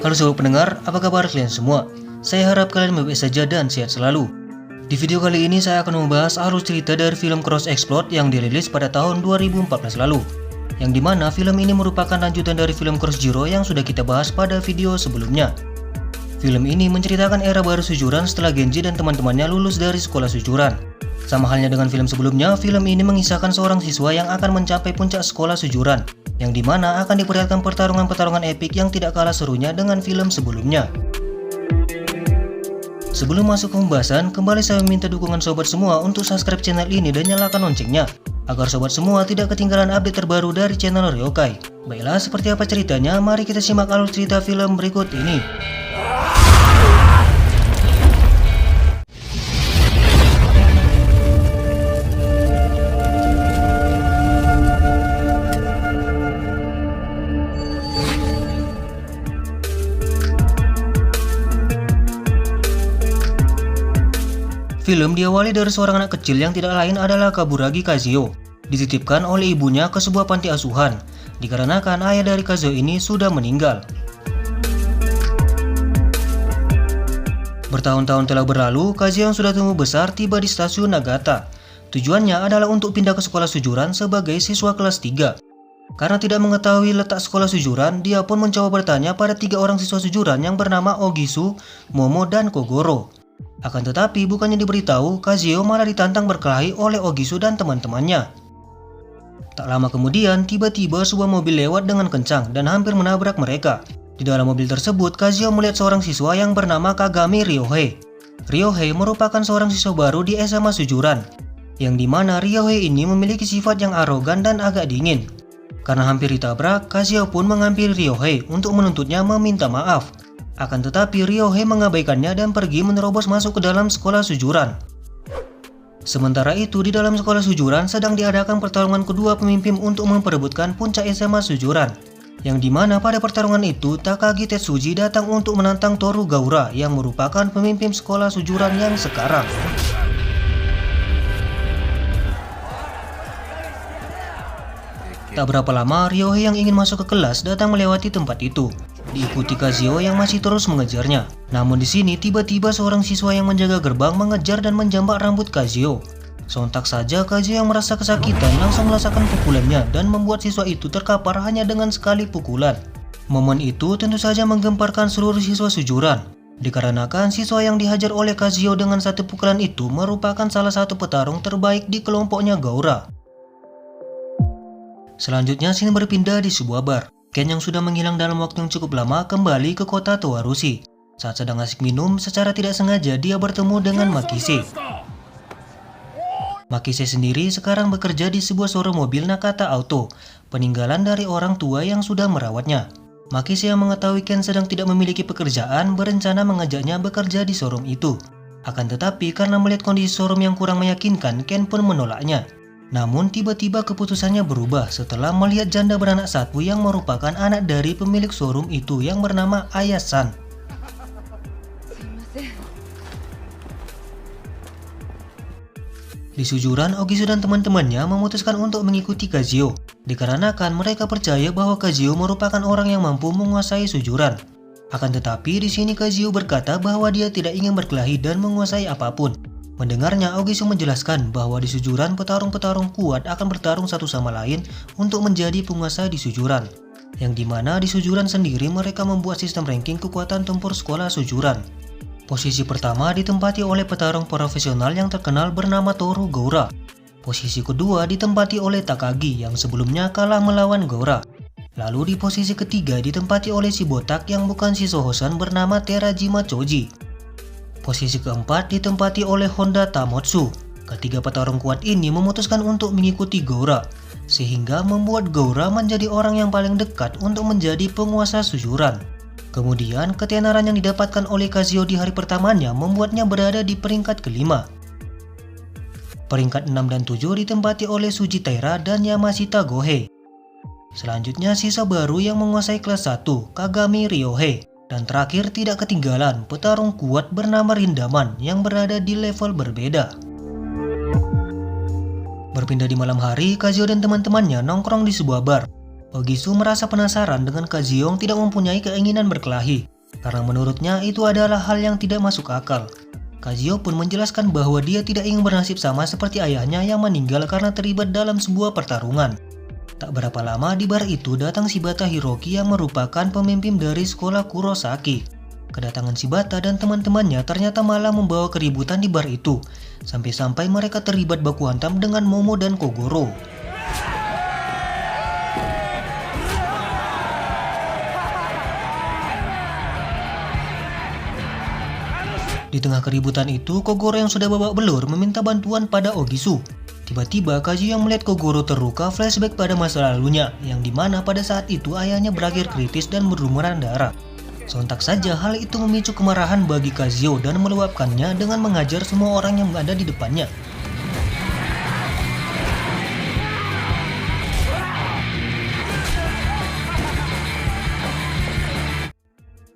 Halo sobat pendengar, apa kabar kalian semua? Saya harap kalian baik-baik saja dan sehat selalu. Di video kali ini saya akan membahas alur cerita dari film Cross Explode yang dirilis pada tahun 2014 lalu. Yang dimana film ini merupakan lanjutan dari film Cross Zero yang sudah kita bahas pada video sebelumnya. Film ini menceritakan era baru sujuran setelah Genji dan teman-temannya lulus dari sekolah sujuran. Sama halnya dengan film sebelumnya, film ini mengisahkan seorang siswa yang akan mencapai puncak sekolah sujuran, yang dimana akan diperlihatkan pertarungan-pertarungan epik yang tidak kalah serunya dengan film sebelumnya. Sebelum masuk ke pembahasan, kembali saya meminta dukungan sobat semua untuk subscribe channel ini dan nyalakan loncengnya, agar sobat semua tidak ketinggalan update terbaru dari channel Ryokai. Baiklah, seperti apa ceritanya? Mari kita simak alur cerita film berikut ini. Film diawali dari seorang anak kecil yang tidak lain adalah Kaburagi Kazuo, dititipkan oleh ibunya ke sebuah panti asuhan, dikarenakan ayah dari Kazuo ini sudah meninggal. Bertahun-tahun telah berlalu, Kazuo yang sudah tumbuh besar tiba di stasiun Nagata. Tujuannya adalah untuk pindah ke sekolah sujuran sebagai siswa kelas 3. Karena tidak mengetahui letak sekolah sujuran, dia pun mencoba bertanya pada 3 orang siswa sujuran yang bernama Ogisu, Momo, dan Kogoro. Akan tetapi bukannya diberitahu, Kazuo malah ditantang berkelahi oleh Ogisu dan teman-temannya. Tak lama kemudian, tiba-tiba sebuah mobil lewat dengan kencang dan hampir menabrak mereka. Di dalam mobil tersebut, Kazuo melihat seorang siswa yang bernama Kagami Ryohei. Ryohei merupakan seorang siswa baru di SMA sujuran, yang dimana Ryohei ini memiliki sifat yang arogan dan agak dingin. Karena hampir ditabrak, Kazuo pun menghampiri Ryohei untuk menuntutnya meminta maaf. Akan tetapi Ryohei mengabaikannya dan pergi menerobos masuk ke dalam sekolah sujuran. Sementara itu di dalam sekolah sujuran sedang diadakan pertarungan kedua pemimpin untuk memperebutkan puncak SMA sujuran. Yang dimana pada pertarungan itu Takagi Tetsuji datang untuk menantang Toru Gaura yang merupakan pemimpin sekolah sujuran yang sekarang. Tak berapa lama Ryohei yang ingin masuk ke kelas datang melewati tempat itu, diikuti Kazuo yang masih terus mengejarnya. Namun di sini tiba-tiba seorang siswa yang menjaga gerbang mengejar dan menjambak rambut Kazuo. Sontak saja Kazuo yang merasa kesakitan langsung merasakan pukulannya dan membuat siswa itu terkapar hanya dengan sekali pukulan. Momen itu tentu saja menggemparkan seluruh siswa sujuran, dikarenakan siswa yang dihajar oleh Kazuo dengan satu pukulan itu merupakan salah satu petarung terbaik di kelompoknya Gaura. Selanjutnya scene berpindah di sebuah bar. Ken yang sudah menghilang dalam waktu yang cukup lama kembali ke kota Towarushi. Saat sedang asik minum, secara tidak sengaja dia bertemu dengan Makise. Makise sendiri sekarang bekerja di sebuah showroom mobil Nakata Auto, peninggalan dari orang tua yang sudah merawatnya. Makise yang mengetahui Ken sedang tidak memiliki pekerjaan berencana mengajaknya bekerja di showroom itu. Akan tetapi karena melihat kondisi showroom yang kurang meyakinkan, Ken pun menolaknya. Namun tiba-tiba keputusannya berubah setelah melihat janda beranak satu yang merupakan anak dari pemilik showroom itu yang bernama Aya-san. Di sujuran, Ogisu dan teman-temannya memutuskan untuk mengikuti Kazuo, dikarenakan mereka percaya bahwa Kazuo merupakan orang yang mampu menguasai sujuran. Akan tetapi di sini Kazuo berkata bahwa dia tidak ingin berkelahi dan menguasai apapun. Mendengarnya, Ogisu menjelaskan bahwa di sujuran petarung-petarung kuat akan bertarung satu sama lain untuk menjadi penguasa di sujuran. Yang dimana di sujuran sendiri mereka membuat sistem ranking kekuatan tempur sekolah sujuran. Posisi pertama ditempati oleh petarung profesional yang terkenal bernama Toru Gaura. Posisi kedua ditempati oleh Takagi yang sebelumnya kalah melawan Gaura. Lalu di posisi ketiga ditempati oleh si botak yang bukan si Sohosan bernama Terajima Choji. Posisi keempat ditempati oleh Honda Tamotsu. Ketiga petarung kuat ini memutuskan untuk mengikuti Gaura, sehingga membuat Gaura menjadi orang yang paling dekat untuk menjadi penguasa sujuran. Kemudian ketenaran yang didapatkan oleh Kazuo di hari pertamanya membuatnya berada di peringkat kelima. Peringkat 6 dan 7 ditempati oleh Suji Taira dan Yamashita Gohei. Selanjutnya sisa baru yang menguasai kelas 1, Kagami Ryohei. Dan terakhir tidak ketinggalan petarung kuat bernama Rindaman yang berada di level berbeda. Berpindah di malam hari, Kazuo dan teman-temannya nongkrong di sebuah bar. Ogisu merasa penasaran dengan Kazuo yang tidak mempunyai keinginan berkelahi. karena menurutnya itu adalah hal yang tidak masuk akal. Kazuo pun menjelaskan bahwa dia tidak ingin bernasib sama seperti ayahnya yang meninggal karena terlibat dalam sebuah pertarungan. Tak berapa lama di bar itu datang Shibata Hiroki yang merupakan pemimpin dari sekolah Kurosaki. Kedatangan Shibata dan teman-temannya ternyata malah membawa keributan di bar itu, sampai-sampai mereka terlibat baku hantam dengan Momo dan Kogoro. Di tengah keributan itu, Kogoro yang sudah babak belur meminta bantuan pada Ogisu. Tiba-tiba Kazuo yang melihat Kogoro terluka flashback pada masa lalunya, yang dimana pada saat itu ayahnya berakhir kritis dan berlumuran darah. Sontak saja hal itu memicu kemarahan bagi Kazuo dan meluapkannya dengan mengajar semua orang yang ada di depannya.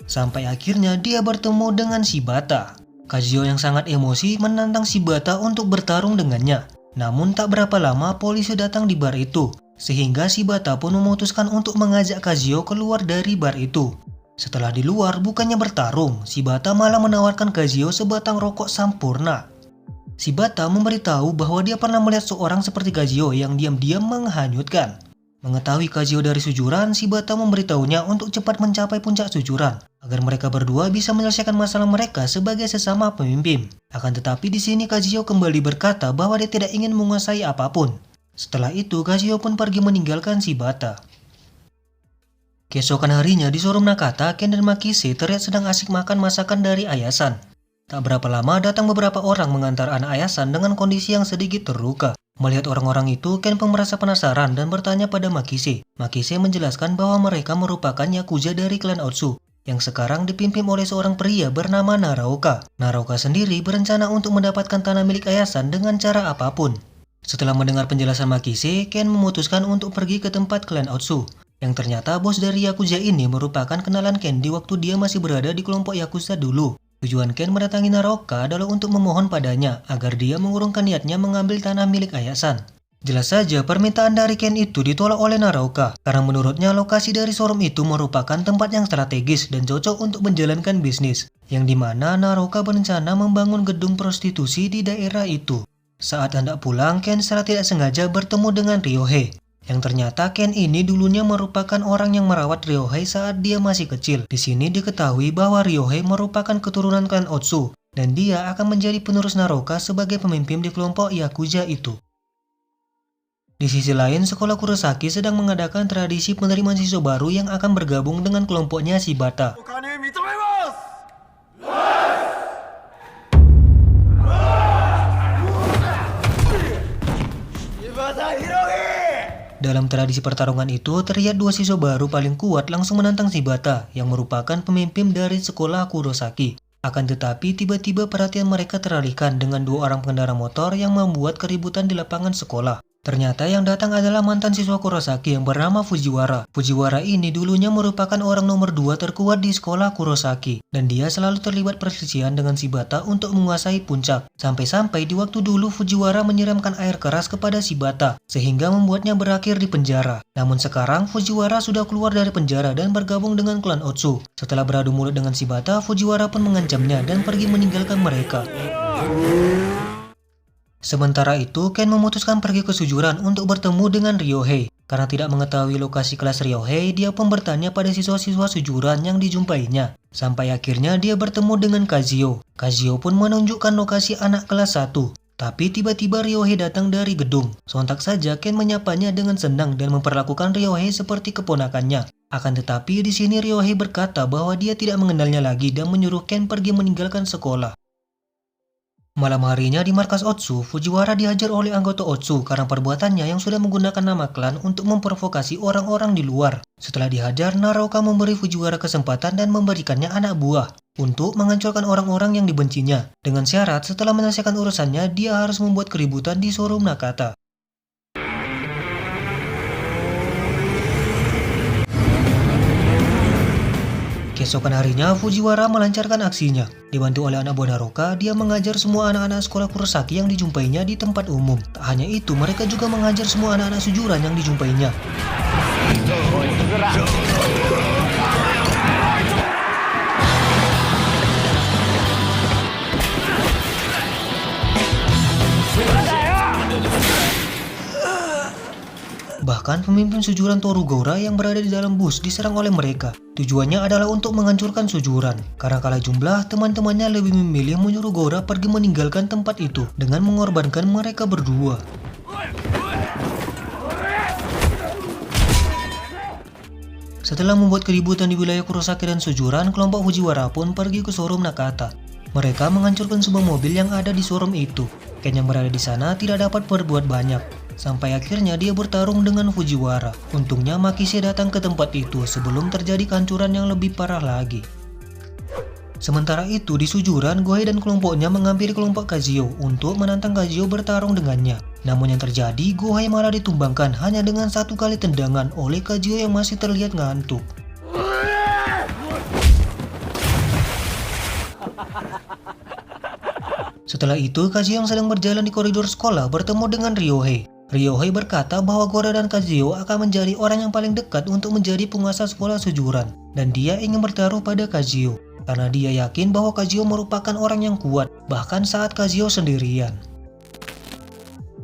Sampai akhirnya dia bertemu dengan Shibata. Kazuo yang sangat emosi menantang Shibata untuk bertarung dengannya. Namun tak berapa lama polisi datang di bar itu, sehingga Shibata pun memutuskan untuk mengajak Kazuo keluar dari bar itu. Setelah di luar bukannya bertarung, Shibata malah menawarkan Kazuo sebatang rokok Sampurna. Shibata memberitahu bahwa dia pernah melihat seorang seperti Kazuo yang diam-diam menghanyutkan. Mengetahui Kazuo dari sujuran, Shibata memberitahunya untuk cepat mencapai puncak sujuran, agar mereka berdua bisa menyelesaikan masalah mereka sebagai sesama pemimpin. Akan tetapi di sini Kazuo kembali berkata bahwa dia tidak ingin menguasai apapun. Setelah itu Kazuo pun pergi meninggalkan Shibata. Keesokan harinya di showroom Nakata, Ken dan Makise terlihat sedang asik makan masakan dari Ayasan. Tak berapa lama datang beberapa orang mengantar anak Ayasan dengan kondisi yang sedikit terluka. Melihat orang-orang itu, Ken pun merasa penasaran dan bertanya pada Makise. Makise menjelaskan bahwa mereka merupakan Yakuza dari klan Otsu, yang sekarang dipimpin oleh seorang pria bernama Naraoka. Naraoka sendiri berencana untuk mendapatkan tanah milik Ayasan dengan cara apapun. Setelah mendengar penjelasan Makise, Ken memutuskan untuk pergi ke tempat klan Otsu. Yang ternyata bos dari Yakuza ini merupakan kenalan Ken di waktu dia masih berada di kelompok Yakuza dulu. Tujuan Ken mendatangi Naraoka adalah untuk memohon padanya agar dia mengurungkan niatnya mengambil tanah milik Ayasan. Jelas saja permintaan dari Ken itu ditolak oleh Naraoka karena menurutnya lokasi dari showroom itu merupakan tempat yang strategis dan cocok untuk menjalankan bisnis, yang dimana Naraoka berencana membangun gedung prostitusi di daerah itu. Saat hendak pulang, Ken secara tidak sengaja bertemu dengan Ryohei. Yang ternyata Ken ini dulunya merupakan orang yang merawat Ryohei saat dia masih kecil. Di sini diketahui bahwa Ryohei merupakan keturunan klan Otsu dan dia akan menjadi penerus Naraoka sebagai pemimpin di kelompok Yakuza itu. Di sisi lain, sekolah Kurosaki sedang mengadakan tradisi penerimaan siswa baru yang akan bergabung dengan kelompoknya Shibata. Dalam tradisi pertarungan itu, terlihat dua siswa baru paling kuat langsung menantang Shibata, yang merupakan pemimpin dari sekolah Kurosaki. Akan tetapi, tiba-tiba perhatian mereka teralihkan dengan dua orang pengendara motor yang membuat keributan di lapangan sekolah. Ternyata yang datang adalah mantan siswa Kurosaki yang bernama Fujiwara. Fujiwara ini dulunya merupakan orang nomor 2 terkuat di sekolah Kurosaki, dan dia selalu terlibat perselisihan dengan Shibata untuk menguasai puncak. Sampai-sampai di waktu dulu Fujiwara menyiramkan air keras kepada Shibata, sehingga membuatnya berakhir di penjara. Namun sekarang Fujiwara sudah keluar dari penjara dan bergabung dengan klan Otsu. Setelah beradu mulut dengan Shibata, Fujiwara pun mengancamnya dan pergi meninggalkan mereka. Sementara itu, Ken memutuskan pergi ke sujuran untuk bertemu dengan Ryohei. Karena tidak mengetahui lokasi kelas Ryohei, dia pun bertanya pada siswa-siswa sujuran yang dijumpainya. Sampai akhirnya dia bertemu dengan Kazuo. Kazuo pun menunjukkan lokasi anak kelas 1. Tapi tiba-tiba Ryohei datang dari gedung. Sontak saja Ken menyapanya dengan senang dan memperlakukan Ryohei seperti keponakannya. Akan tetapi di sini Ryohei berkata bahwa dia tidak mengenalnya lagi dan menyuruh Ken pergi meninggalkan sekolah. Malam harinya di markas Otsu, Fujiwara dihajar oleh anggota Otsu karena perbuatannya yang sudah menggunakan nama klan untuk memprovokasi orang-orang di luar. Setelah dihajar, Naraoka memberi Fujiwara kesempatan dan memberikannya anak buah untuk menghancurkan orang-orang yang dibencinya. Dengan syarat setelah menyelesaikan urusannya, dia harus membuat keributan di showroom Nakata. Keesokan harinya, Fujiwara melancarkan aksinya. Dibantu oleh anak buah Naraoka, dia mengajar semua anak-anak sekolah Kurosaki yang dijumpainya di tempat umum. Tak hanya itu, mereka juga mengajar semua anak-anak sujuran yang dijumpainya. Bahkan pemimpin sujuran Torugora yang berada di dalam bus diserang oleh mereka. Tujuannya adalah untuk menghancurkan sujuran. Karena kalah jumlah, teman-temannya lebih memilih menyuruh Gora pergi meninggalkan tempat itu dengan mengorbankan mereka berdua. Setelah membuat keributan di wilayah Kurosaki dan Sujuran, kelompok Fujiwara pun pergi ke showroom Nakata. Mereka menghancurkan sebuah mobil yang ada di showroom itu. Ken yang berada di sana tidak dapat berbuat banyak. Sampai akhirnya dia bertarung dengan Fujiwara. Untungnya Makise datang ke tempat itu sebelum terjadi kehancuran yang lebih parah lagi. Sementara itu di Sujuran, Gohei dan kelompoknya menghampiri kelompok Kazuyo untuk menantang Kazuyo bertarung dengannya. Namun yang terjadi, Gohei malah ditumbangkan hanya dengan satu kali tendangan oleh Kazuyo yang masih terlihat ngantuk. Setelah itu, Kazuyo yang sedang berjalan di koridor sekolah bertemu dengan Ryohei. Ryohei berkata bahwa Gora dan Kazuyo akan menjadi orang yang paling dekat untuk menjadi penguasa sekolah Sujuran. Dan dia ingin bertaruh pada Kazuyo. Karena dia yakin bahwa Kazuyo merupakan orang yang kuat, bahkan saat Kazuyo sendirian.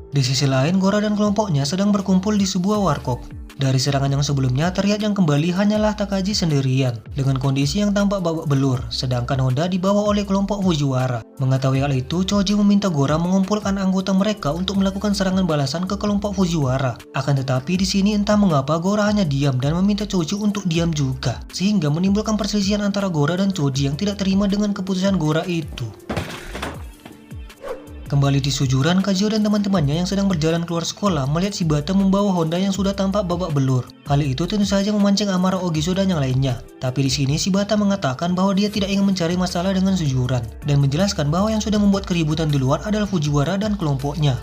Di sisi lain, Gora dan kelompoknya sedang berkumpul di sebuah warkop. Dari serangan yang sebelumnya, terlihat yang kembali hanyalah Takagi sendirian, dengan kondisi yang tampak babak belur, sedangkan Honda dibawa oleh kelompok Fujiwara. Mengetahui hal itu, Choji meminta Gora mengumpulkan anggota mereka untuk melakukan serangan balasan ke kelompok Fujiwara. Akan tetapi di sini entah mengapa Gora hanya diam dan meminta Choji untuk diam juga, sehingga menimbulkan perselisihan antara Gora dan Choji yang tidak terima dengan keputusan Gora itu. Kembali di Sujuran, Kazuyo dan teman-temannya yang sedang berjalan keluar sekolah melihat Shibata membawa Honda yang sudah tampak babak belur. Hal itu tentu saja memancing amarah Ogiso dan yang lainnya. Tapi di sini Shibata mengatakan bahwa dia tidak ingin mencari masalah dengan Sujuran dan menjelaskan bahwa yang sudah membuat keributan di luar adalah Fujiwara dan kelompoknya.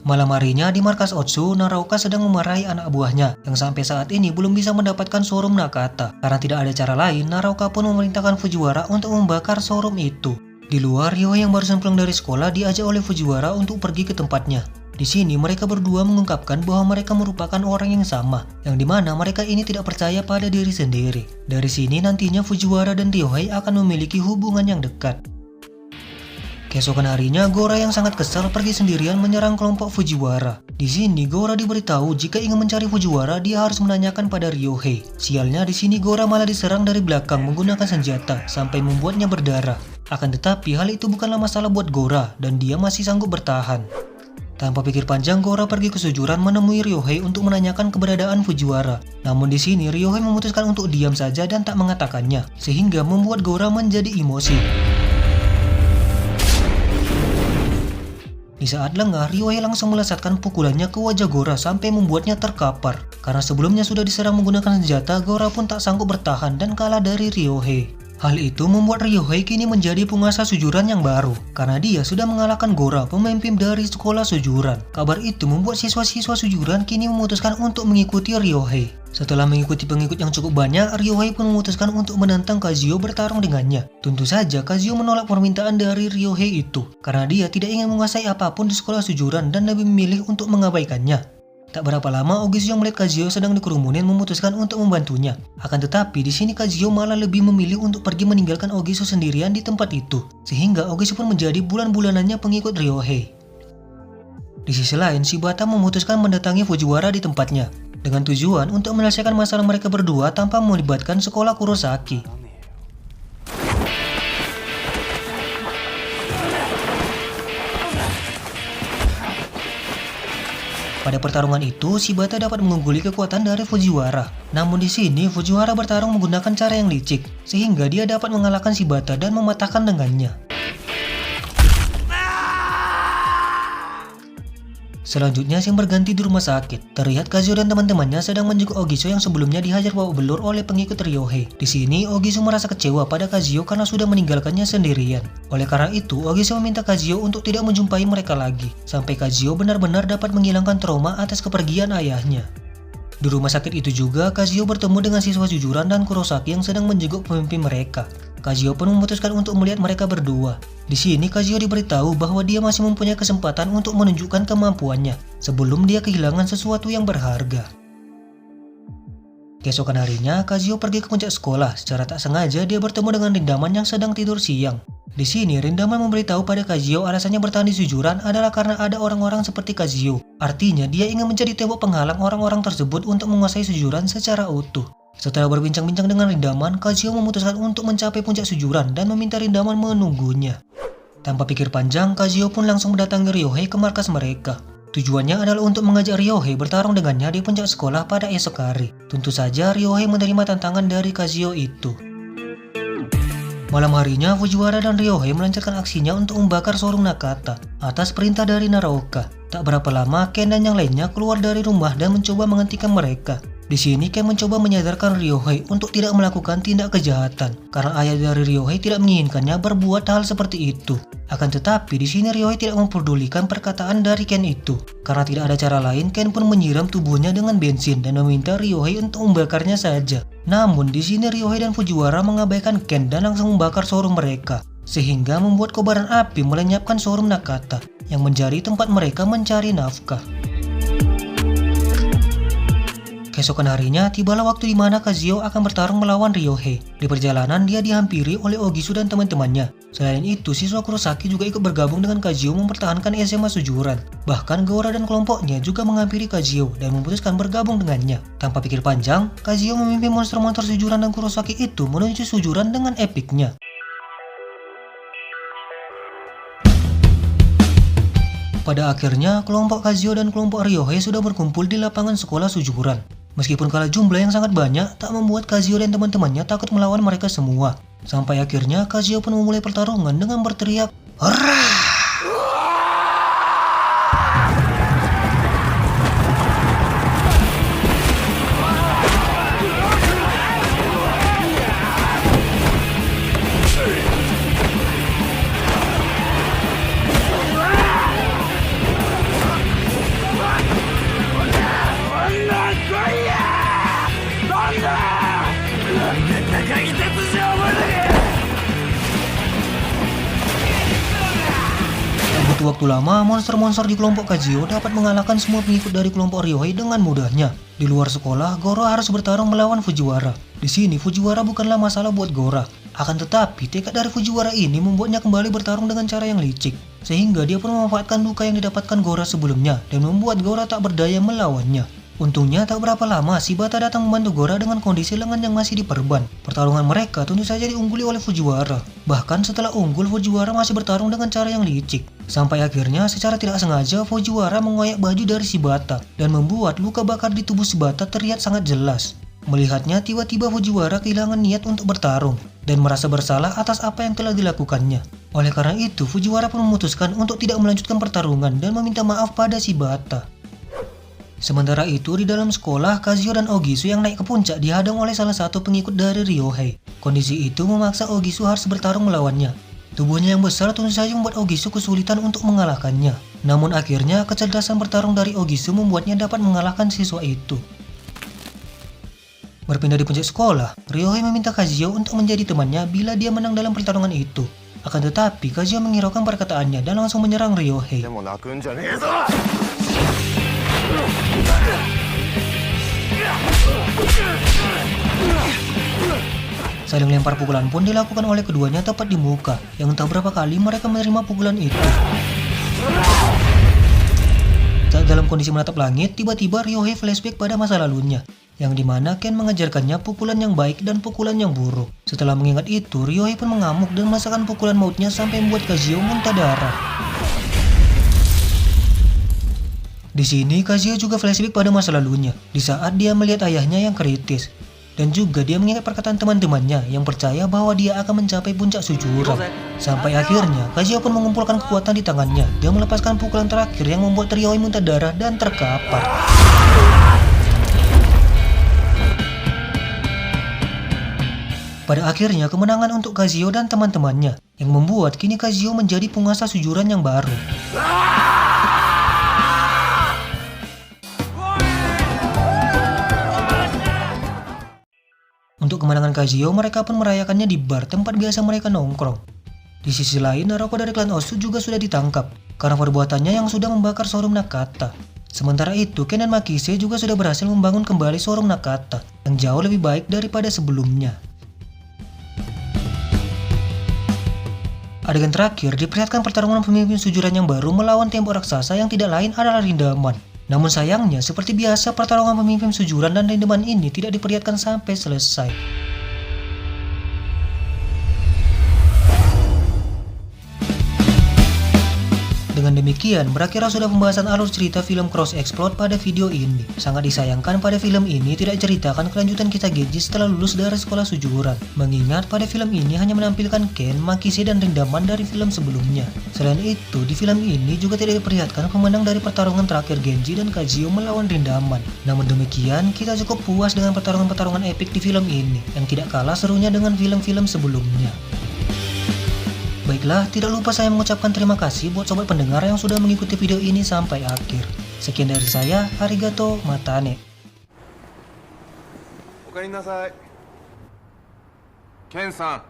Malam harinya di markas Otsu, Naraoka sedang memarahi anak buahnya yang sampai saat ini belum bisa mendapatkan showroom Nakata. Karena tidak ada cara lain, Naraoka pun memerintahkan Fujiwara untuk membakar showroom itu. Di luar, Ryohei yang barusan pulang dari sekolah diajak oleh Fujiwara untuk pergi ke tempatnya. Di sini mereka berdua mengungkapkan bahwa mereka merupakan orang yang sama, yang dimana mereka ini tidak percaya pada diri sendiri. Dari sini nantinya Fujiwara dan Ryohei akan memiliki hubungan yang dekat. Keesokan harinya, Gora yang sangat kesal pergi sendirian menyerang kelompok Fujiwara. Di sini Gora diberitahu jika ingin mencari Fujiwara dia harus menanyakan pada Ryohei. Sialnya di sini Gora malah diserang dari belakang menggunakan senjata sampai membuatnya berdarah. Akan tetapi hal itu bukanlah masalah buat Gora dan dia masih sanggup bertahan. Tanpa pikir panjang, Gora pergi ke Sujuran menemui Ryohei untuk menanyakan keberadaan Fujiwara. Namun di sini Ryohei memutuskan untuk diam saja dan tak mengatakannya, sehingga membuat Gora menjadi emosi. Di saat lengah, Ryohei langsung melesatkan pukulannya ke wajah Gora sampai membuatnya terkapar. Karena sebelumnya sudah diserang menggunakan senjata, Gora pun tak sanggup bertahan dan kalah dari Ryohei. Hal itu membuat Ryohei kini menjadi penguasa Sujuran yang baru, karena dia sudah mengalahkan Gora, pemimpin dari sekolah Sujuran. Kabar itu membuat siswa-siswa Sujuran kini memutuskan untuk mengikuti Ryohei. Setelah mengikuti pengikut yang cukup banyak, Ryohei pun memutuskan untuk menantang Kazuyo bertarung dengannya. Tentu saja Kazuyo menolak permintaan dari Ryohei itu, karena dia tidak ingin menguasai apapun di sekolah Sujuran dan lebih memilih untuk mengabaikannya. Tak berapa lama, Ogiso yang melihat Kazuyo sedang dikerumunin memutuskan untuk membantunya. Akan tetapi di sini Kazuyo malah lebih memilih untuk pergi meninggalkan Ogiso sendirian di tempat itu, sehingga Ogiso pun menjadi bulan-bulanannya pengikut Ryohei. Di sisi lain, Shibata memutuskan mendatangi Fujiwara di tempatnya, dengan tujuan untuk menyelesaikan masalah mereka berdua tanpa melibatkan sekolah Kurosaki. Pada pertarungan itu, Shibata dapat mengungguli kekuatan dari Fujiwara. Namun di sini, Fujiwara bertarung menggunakan cara yang licik, sehingga dia dapat mengalahkan Shibata dan mematahkan lengannya. Selanjutnya, scene berganti di rumah sakit. Terlihat Kazuyo dan teman-temannya sedang menjenguk Ogiso yang sebelumnya dihajar babak belur oleh pengikut Ryohei. Di sini, Ogiso merasa kecewa pada Kazuyo karena sudah meninggalkannya sendirian. Oleh karena itu, Ogiso meminta Kazuyo untuk tidak menjumpai mereka lagi, sampai Kazuyo benar-benar dapat menghilangkan trauma atas kepergian ayahnya. Di rumah sakit itu juga, Kazuyo bertemu dengan siswa Sujuran dan Kurosaki yang sedang menjenguk pemimpin mereka. Kazuyo pun memutuskan untuk melihat mereka berdua. Di sini Kazuyo diberitahu bahwa dia masih mempunyai kesempatan untuk menunjukkan kemampuannya sebelum dia kehilangan sesuatu yang berharga. Keesokan harinya, Kazuo pergi ke puncak sekolah. Secara tak sengaja, dia bertemu dengan Rindaman yang sedang tidur siang. Di sini, Rindaman memberitahu pada Kazuo alasannya bertahan di Sujuran adalah karena ada orang-orang seperti Kazuo. Artinya, dia ingin menjadi tembok penghalang orang-orang tersebut untuk menguasai Sujuran secara utuh. Setelah berbincang-bincang dengan Rindaman, Kazuo memutuskan untuk mencapai puncak Sujuran dan meminta Rindaman menunggunya. Tanpa pikir panjang, Kazuo pun langsung mendatangi Ryohei ke markas mereka. Tujuannya adalah untuk mengajak Ryohei bertarung dengannya di puncak sekolah pada esok hari. Tentu saja Ryohei menerima tantangan dari Kazuo itu. Malam harinya, Fujiwara dan Ryohei melancarkan aksinya untuk membakar Shorung Nakata atas perintah dari Naraoka. Tak berapa lama, Ken dan yang lainnya keluar dari rumah dan mencoba menghentikan mereka. Di sini Ken mencoba menyadarkan Ryohei untuk tidak melakukan tindak kejahatan karena ayah dari Ryohei tidak menginginkannya berbuat hal seperti itu. Akan tetapi di sini Ryohei tidak memperdulikan perkataan dari Ken itu. Karena tidak ada cara lain, Ken pun menyiram tubuhnya dengan bensin dan meminta Ryohei untuk membakarnya saja. Namun di sini Ryohei dan Fujiwara mengabaikan Ken dan langsung membakar showroom mereka, sehingga membuat kobaran api melenyapkan showroom Nakata yang menjadi tempat mereka mencari nafkah. Keesokan harinya, tibalah waktu di mana Kazuo akan bertarung melawan Ryohei. Di perjalanan, dia dihampiri oleh Ogisu dan teman-temannya. Selain itu, siswa Kurosaki juga ikut bergabung dengan Kazuo mempertahankan SMA Sujuran. Bahkan Gora dan kelompoknya juga menghampiri Kazuo dan memutuskan bergabung dengannya. Tanpa pikir panjang, Kazuo memimpin monster-monster Sujuran dan Kurosaki itu menuju Sujuran dengan epiknya. Pada akhirnya, kelompok Kazuo dan kelompok Ryohei sudah berkumpul di lapangan sekolah Sujuran. Meskipun kalah jumlah yang sangat banyak, tak membuat Kazuo dan teman-temannya takut melawan mereka semua. Sampai akhirnya Kazuo pun memulai pertarungan dengan berteriak, "Hurrah!" Butuh waktu lama, monster-monster di kelompok Kazuo dapat mengalahkan semua pengikut dari kelompok Ryohei dengan mudahnya. Di luar sekolah, Goro harus bertarung melawan Fujiwara. Di sini, Fujiwara bukanlah masalah buat Gora. Akan tetapi, tekad dari Fujiwara ini membuatnya kembali bertarung dengan cara yang licik. Sehingga dia pun memanfaatkan luka yang didapatkan Gora sebelumnya dan membuat Gora tak berdaya melawannya. Untungnya tak berapa lama Shibata datang membantu Gora dengan kondisi lengan yang masih diperban. Pertarungan mereka tentu saja diungguli oleh Fujiwara. Bahkan setelah unggul, Fujiwara masih bertarung dengan cara yang licik. Sampai akhirnya secara tidak sengaja Fujiwara mengoyak baju dari Shibata dan membuat luka bakar di tubuh Shibata terlihat sangat jelas. Melihatnya, tiba-tiba Fujiwara kehilangan niat untuk bertarung dan merasa bersalah atas apa yang telah dilakukannya. Oleh karena itu, Fujiwara pun memutuskan untuk tidak melanjutkan pertarungan dan meminta maaf pada Shibata. Sementara itu, di dalam sekolah, Kazuo dan Ogisu yang naik ke puncak dihadang oleh salah satu pengikut dari Ryohei. Kondisi itu memaksa Ogisu harus bertarung melawannya. Tubuhnya yang besar tentu saja membuat Ogisu kesulitan untuk mengalahkannya. Namun akhirnya, kecerdasan bertarung dari Ogisu membuatnya dapat mengalahkan siswa itu. Berpindah di puncak sekolah, Ryohei meminta Kazuo untuk menjadi temannya bila dia menang dalam pertarungan itu. Akan tetapi, Kazuo menghiraukan perkataannya dan langsung menyerang Ryohei. Saling lempar pukulan pun dilakukan oleh keduanya tepat di muka, yang entah berapa kali mereka menerima pukulan itu. Saat dalam kondisi menatap langit, tiba-tiba Ryohei flashback pada masa lalunya, yang dimana Ken mengajarkannya pukulan yang baik dan pukulan yang buruk. Setelah mengingat itu, Ryohei pun mengamuk dan merasakan pukulan mautnya sampai membuat Kazuo muntah darah. Di sini, Kazuo juga flashback pada masa lalunya, di saat dia melihat ayahnya yang kritis. Dan juga dia mengingat perkataan teman-temannya yang percaya bahwa dia akan mencapai puncak Sujuran. Sampai akhirnya, Kazuo pun mengumpulkan kekuatan di tangannya dan melepaskan pukulan terakhir yang membuat Ryohei muntah darah dan terkapar. Pada akhirnya, kemenangan untuk Kazuo dan teman-temannya, yang membuat kini Kazuo menjadi penguasa Sujuran yang baru. Untuk kemenangan Kazuo, mereka pun merayakannya di bar tempat biasa mereka nongkrong. Di sisi lain, Naroko dari klan Osu juga sudah ditangkap karena perbuatannya yang sudah membakar showroom Nakata. Sementara itu, Ken dan Makise juga sudah berhasil membangun kembali showroom Nakata yang jauh lebih baik daripada sebelumnya. Adegan terakhir diperlihatkan pertarungan pemimpin sujuran yang baru melawan tembok raksasa yang tidak lain adalah Rindaman. Namun sayangnya, seperti biasa pertarungan pemimpin sujuran dan Rindaman ini tidak diperlihatkan sampai selesai. Dengan demikian, berakhirlah sudah pembahasan alur cerita film Cross Explode pada video ini. Sangat disayangkan pada film ini tidak ceritakan kelanjutan kisah Genji setelah lulus dari sekolah sujuran. Mengingat pada film ini hanya menampilkan Ken, Makise, dan Rindaman dari film sebelumnya. Selain itu, di film ini juga tidak diperlihatkan pemenang dari pertarungan terakhir Genji dan Kazuyo melawan Rindaman. Namun demikian, kita cukup puas dengan pertarungan-pertarungan epik di film ini, yang tidak kalah serunya dengan film-film sebelumnya. Baiklah, tidak lupa saya mengucapkan terima kasih buat sobat pendengar yang sudah mengikuti video ini sampai akhir. Sekian dari saya, arigato matane. Okarinasai. Ken-san.